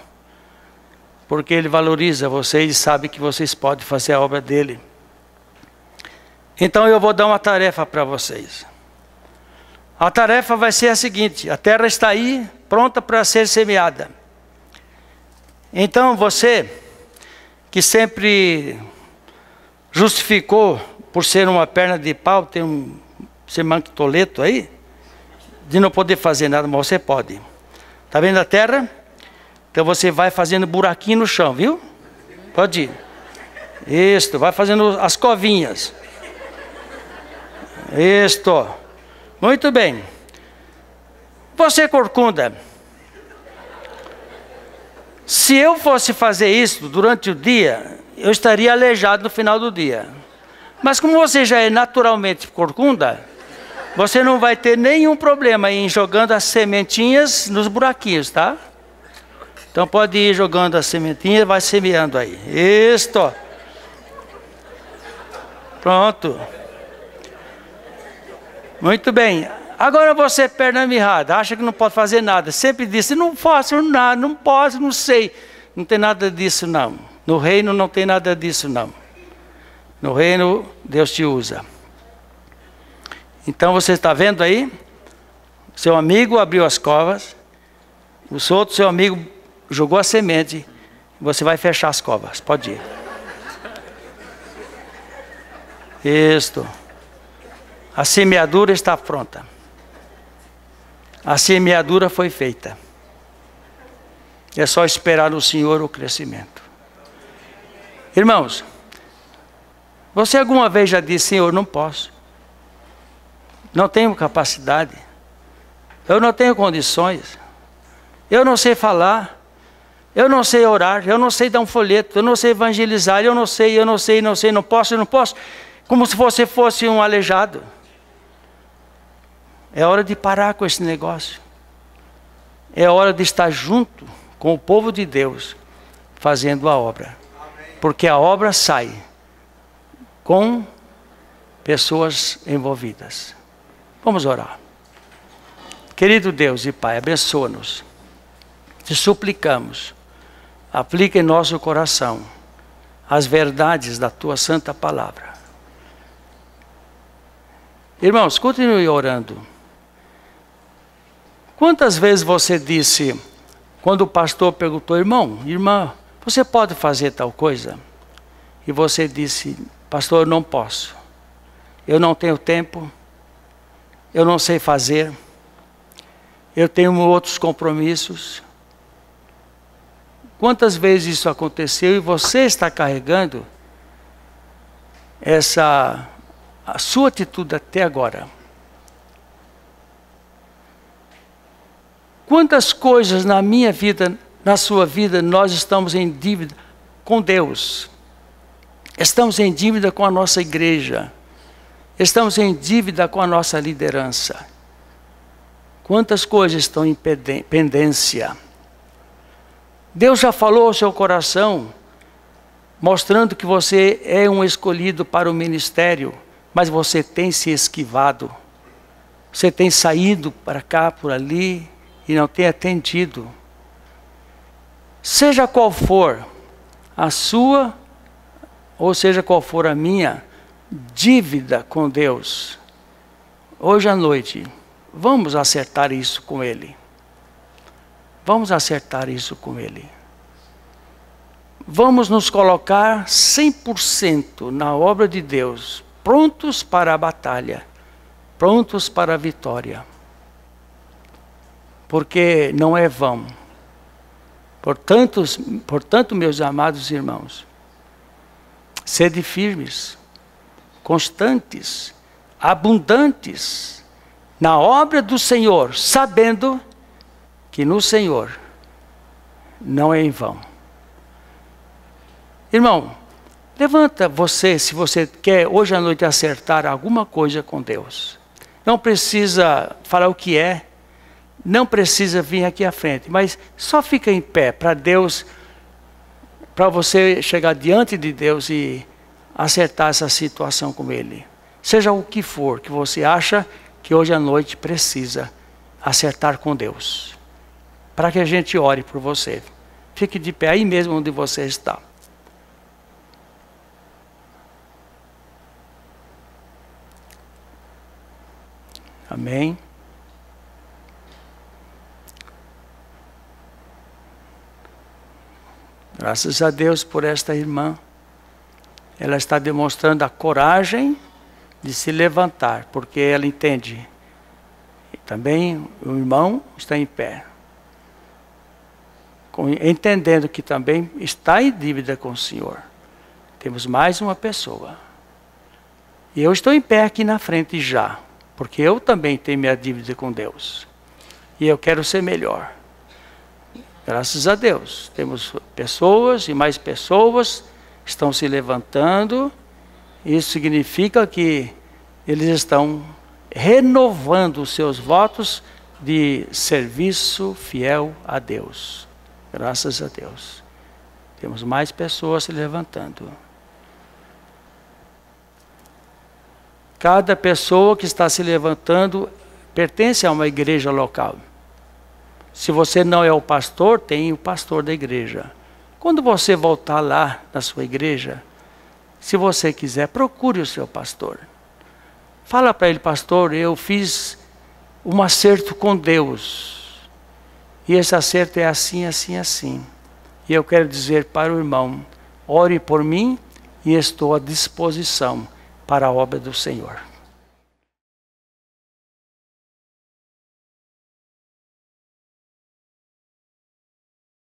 Porque ele valoriza vocês e sabe que vocês podem fazer a obra dele. Então eu vou dar uma tarefa para vocês. A tarefa vai ser a seguinte: a terra está aí, pronta para ser semeada. Então você, que sempre justificou por ser uma perna de pau, ser manquitoleto aí, de não poder fazer nada, mas você pode. Está vendo a terra? Então você vai fazendo buraquinho no chão, viu? Pode ir. Isto, vai fazendo as covinhas. Isto. Muito bem. Você, corcunda, se eu fosse fazer isso durante o dia, eu estaria aleijado no final do dia. Mas como você já é naturalmente corcunda, você não vai ter nenhum problema em jogando as sementinhas nos buraquinhos, tá? Então pode ir jogando as sementinhas, vai semeando aí. Isto. Pronto. Muito bem. Agora você, perna mirrada, acha que não pode fazer nada. Sempre disse, não faço nada, não posso, não sei. Não tem nada disso não. No reino não tem nada disso não. No reino Deus te usa. Então você está vendo aí? Seu amigo abriu as covas. O outro seu amigo jogou a semente. Você vai fechar as covas. Pode ir. Isto. A semeadura está pronta. A semeadura foi feita. É só esperar no Senhor o crescimento. Irmãos, você alguma vez já disse, Senhor, não posso. Não tenho capacidade. Eu não tenho condições. Eu não sei falar. Eu não sei orar. Eu não sei dar um folheto. Eu não sei evangelizar. Eu não sei, não posso. Como se você fosse um aleijado. É hora de parar com esse negócio. É hora de estar junto com o povo de Deus, fazendo a obra. Porque a obra sai com pessoas envolvidas. Vamos orar. Querido Deus e Pai, abençoa-nos. Te suplicamos, aplica em nosso coração as verdades da Tua Santa Palavra. Irmãos, continue orando. Quantas vezes você disse, quando o pastor perguntou, irmã, você pode fazer tal coisa? E você disse, pastor, eu não posso. Eu não tenho tempo. Eu não sei fazer. Eu tenho outros compromissos. Quantas vezes isso aconteceu e você está carregando a sua atitude até agora? Quantas coisas na minha vida, na sua vida, nós estamos em dívida com Deus? Estamos em dívida com a nossa igreja. Estamos em dívida com a nossa liderança. Quantas coisas estão em pendência? Deus já falou ao seu coração, mostrando que você é um escolhido para o ministério, mas você tem se esquivado. Você tem saído para cá, por ali, e não tem atendido. Seja qual for a sua, ou seja qual for a minha dívida com Deus, hoje à noite, vamos acertar isso com Ele. Vamos acertar isso com Ele. Vamos nos colocar 100% na obra de Deus, prontos para a batalha, prontos para a vitória. Porque não é vão. Portanto, meus amados irmãos, sede firmes, constantes, abundantes na obra do Senhor, sabendo que no Senhor não é em vão. Irmão, levanta você, se você quer hoje à noite acertar alguma coisa com Deus. Não precisa falar o que é, não precisa vir aqui à frente, mas só fica em pé para Deus, para você chegar diante de Deus e acertar essa situação com Ele. Seja o que for que você acha que hoje à noite precisa acertar com Deus. Para que a gente ore por você. Fique de pé aí mesmo onde você está. Amém. Graças a Deus por esta irmã. Ela está demonstrando a coragem de se levantar, porque ela entende. E também o irmão está em pé. Entendendo que também está em dívida com o Senhor. Temos mais uma pessoa. E eu estou em pé aqui na frente já, porque eu também tenho minha dívida com Deus. E eu quero ser melhor. Graças a Deus, temos pessoas e mais pessoas estão se levantando. Isso significa que eles estão renovando os seus votos de serviço fiel a Deus. Graças a Deus. Temos mais pessoas se levantando. Cada pessoa que está se levantando pertence a uma igreja local. Se você não é o pastor, tem o pastor da igreja. Quando você voltar lá na sua igreja, se você quiser, procure o seu pastor. Fala para ele: pastor, eu fiz um acerto com Deus. E esse acerto é assim, assim, assim. E eu quero dizer para o irmão: ore por mim e estou à disposição para a obra do Senhor.